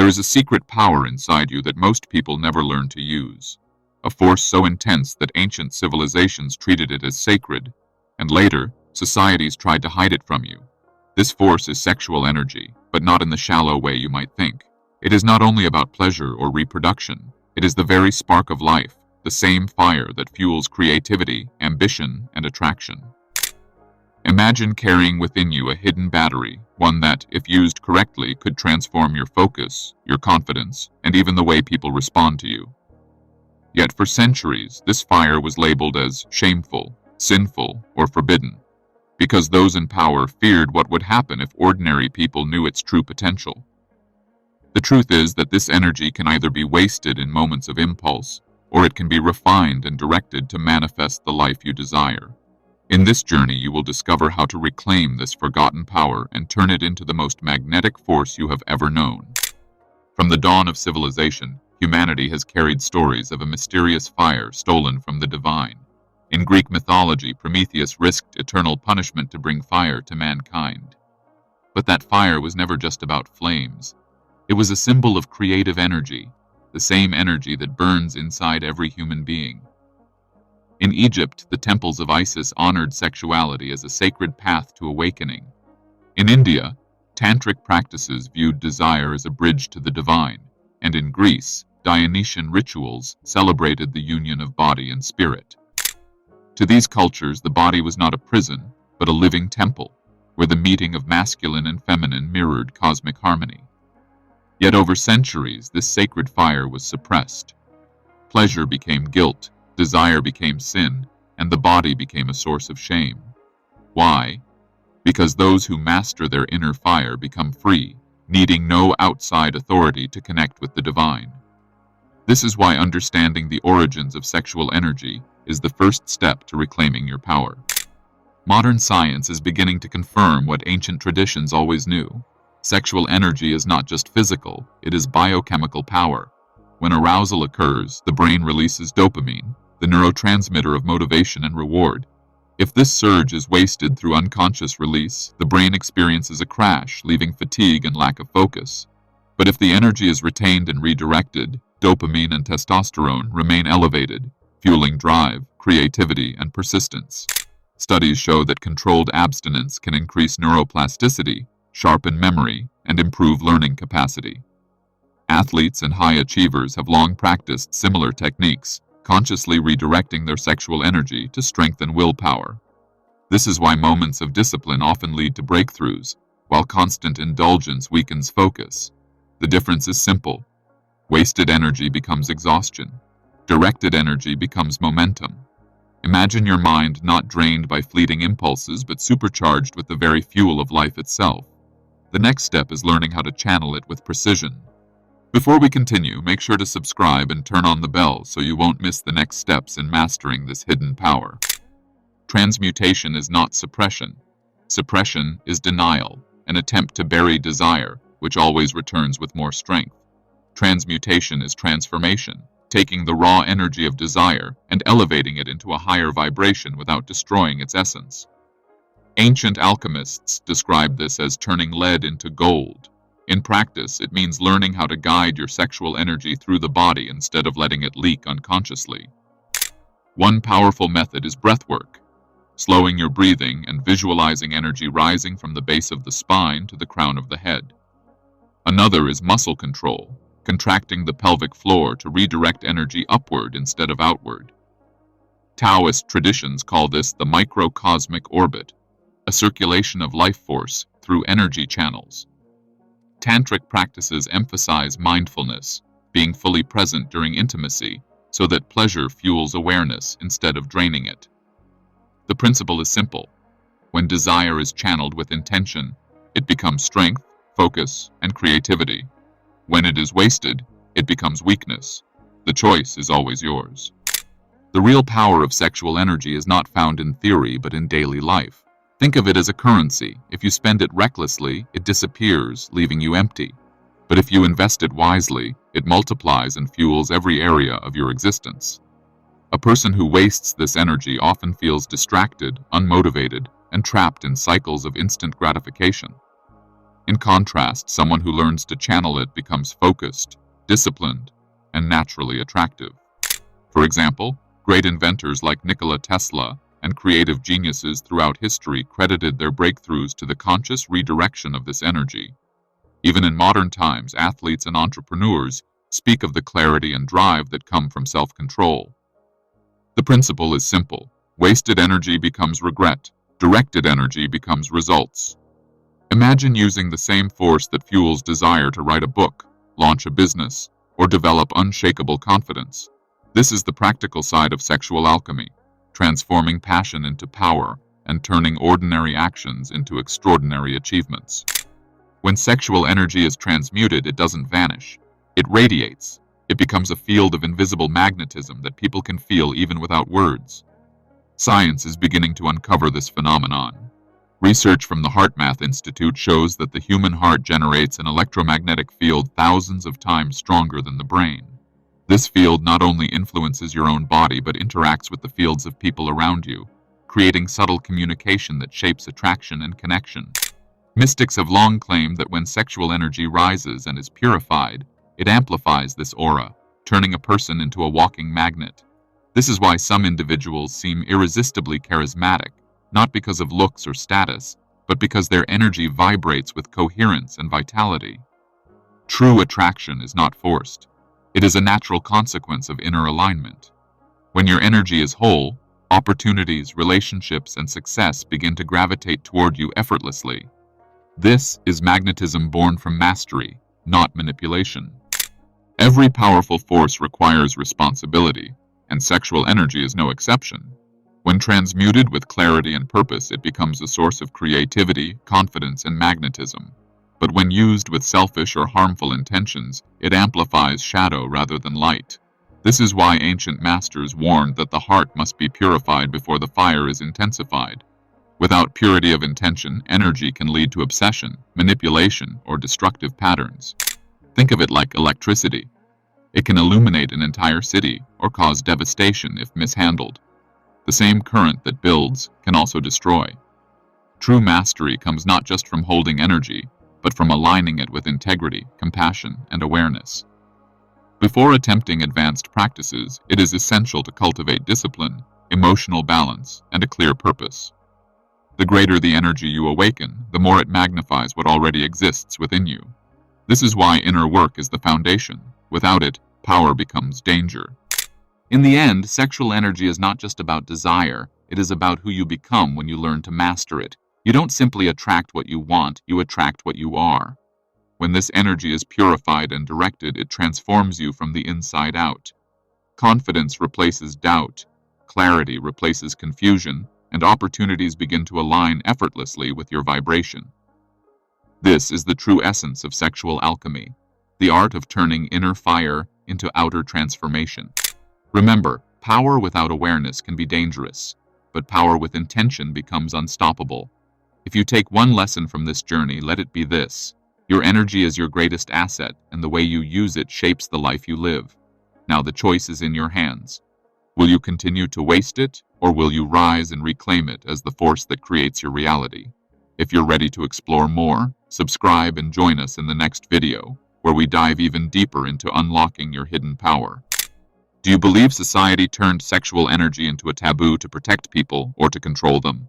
There is a secret power inside you that most people never learn to use. A force so intense that ancient civilizations treated it as sacred, and later, societies tried to hide it from you. This force is sexual energy, but not in the shallow way you might think. It is not only about pleasure or reproduction. It is the very spark of life, the same fire that fuels creativity, ambition, and attraction. Imagine carrying within you a hidden battery, one that, if used correctly, could transform your focus, your confidence, and even the way people respond to you. Yet for centuries, this fire was labeled as shameful, sinful, or forbidden, because those in power feared what would happen if ordinary people knew its true potential. The truth is that this energy can either be wasted in moments of impulse, or it can be refined and directed to manifest the life you desire. In this journey, you will discover how to reclaim this forgotten power and turn it into the most magnetic force you have ever known. From the dawn of civilization, humanity has carried stories of a mysterious fire stolen from the divine. In Greek mythology, Prometheus risked eternal punishment to bring fire to mankind. But that fire was never just about flames. It was a symbol of creative energy, the same energy that burns inside every human being. In Egypt, the temples of Isis honored sexuality as a sacred path to awakening. In India, tantric practices viewed desire as a bridge to the divine, and in Greece, Dionysian rituals celebrated the union of body and spirit. To these cultures, the body was not a prison, but a living temple, where the meeting of masculine and feminine mirrored cosmic harmony. Yet over centuries, this sacred fire was suppressed. Pleasure became guilt, desire became sin, and the body became a source of shame. Why? Because those who master their inner fire become free, needing no outside authority to connect with the divine. This is why understanding the origins of sexual energy is the first step to reclaiming your power. Modern science is beginning to confirm what ancient traditions always knew. Sexual energy is not just physical, it is biochemical power. When arousal occurs, the brain releases dopamine, the neurotransmitter of motivation and reward. If this surge is wasted through unconscious release, the brain experiences a crash, leaving fatigue and lack of focus. But if the energy is retained and redirected, dopamine and testosterone remain elevated, fueling drive, creativity, and persistence. Studies show that controlled abstinence can increase neuroplasticity, sharpen memory, and improve learning capacity. Athletes and high achievers have long practiced similar techniques, consciously redirecting their sexual energy to strengthen willpower. This is why moments of discipline often lead to breakthroughs, while constant indulgence weakens focus. The difference is simple. Wasted energy becomes exhaustion. Directed energy becomes momentum. Imagine your mind not drained by fleeting impulses, but supercharged with the very fuel of life itself. The next step is learning how to channel it with precision. Before we continue, make sure to subscribe and turn on the bell so you won't miss the next steps in mastering this hidden power. Transmutation is not suppression. Suppression is denial, an attempt to bury desire, which always returns with more strength. Transmutation is transformation, taking the raw energy of desire and elevating it into a higher vibration without destroying its essence. Ancient alchemists described this as turning lead into gold. In practice, it means learning how to guide your sexual energy through the body instead of letting it leak unconsciously. One powerful method is breathwork, slowing your breathing and visualizing energy rising from the base of the spine to the crown of the head. Another is muscle control, contracting the pelvic floor to redirect energy upward instead of outward. Taoist traditions call this the microcosmic orbit, a circulation of life force through energy channels. Tantric practices emphasize mindfulness, being fully present during intimacy, so that pleasure fuels awareness instead of draining it. The principle is simple. When desire is channeled with intention, it becomes strength, focus, and creativity. When it is wasted, it becomes weakness. The choice is always yours. The real power of sexual energy is not found in theory, but in daily life. Think of it as a currency. If you spend it recklessly, it disappears, leaving you empty. But if you invest it wisely, it multiplies and fuels every area of your existence. A person who wastes this energy often feels distracted, unmotivated, and trapped in cycles of instant gratification. In contrast, someone who learns to channel it becomes focused, disciplined, and naturally attractive. For example, great inventors like Nikola Tesla and creative geniuses throughout history credited their breakthroughs to the conscious redirection of this energy. Even in modern times, athletes and entrepreneurs speak of the clarity and drive that come from self-control. The principle is simple. Wasted energy becomes regret. Directed energy becomes results. Imagine using the same force that fuels desire to write a book, launch a business, or develop unshakable confidence. This is the practical side of sexual alchemy, transforming passion into power and turning ordinary actions into extraordinary achievements. When sexual energy is transmuted, it doesn't vanish. It radiates. It becomes a field of invisible magnetism that people can feel even without words. Science is beginning to uncover this phenomenon. Research from the HeartMath Institute shows that the human heart generates an electromagnetic field thousands of times stronger than the brain. This field not only influences your own body but interacts with the fields of people around you, creating subtle communication that shapes attraction and connection. Mystics have long claimed that when sexual energy rises and is purified, it amplifies this aura, turning a person into a walking magnet. This is why some individuals seem irresistibly charismatic, not because of looks or status, but because their energy vibrates with coherence and vitality. True attraction is not forced. It is a natural consequence of inner alignment. When your energy is whole, opportunities, relationships, and success begin to gravitate toward you effortlessly. This is magnetism born from mastery, not manipulation. Every powerful force requires responsibility, and sexual energy is no exception. When transmuted with clarity and purpose, it becomes a source of creativity, confidence, and magnetism. But when used with selfish or harmful intentions, it amplifies shadow rather than light. This is why ancient masters warned that the heart must be purified before the fire is intensified. Without purity of intention, energy can lead to obsession, manipulation, or destructive patterns. Think of it like electricity. It can illuminate an entire city or cause devastation if mishandled. The same current that builds can also destroy. True mastery comes not just from holding energy, but from aligning it with integrity, compassion, and awareness. Before attempting advanced practices, it is essential to cultivate discipline, emotional balance, and a clear purpose. The greater the energy you awaken, the more it magnifies what already exists within you. This is why inner work is the foundation. Without it, power becomes danger. In the end, sexual energy is not just about desire, it is about who you become when you learn to master it. You don't simply attract what you want, you attract what you are. When this energy is purified and directed, it transforms you from the inside out. Confidence replaces doubt, clarity replaces confusion, and opportunities begin to align effortlessly with your vibration. This is the true essence of sexual alchemy, the art of turning inner fire into outer transformation. Remember, power without awareness can be dangerous, but power with intention becomes unstoppable. If you take one lesson from this journey, let it be this: your energy is your greatest asset, and the way you use it shapes the life you live. Now the choice is in your hands. Will you continue to waste it, or will you rise and reclaim it as the force that creates your reality? If you're ready to explore more, subscribe and join us in the next video, where we dive even deeper into unlocking your hidden power. Do you believe society turned sexual energy into a taboo to protect people or to control them?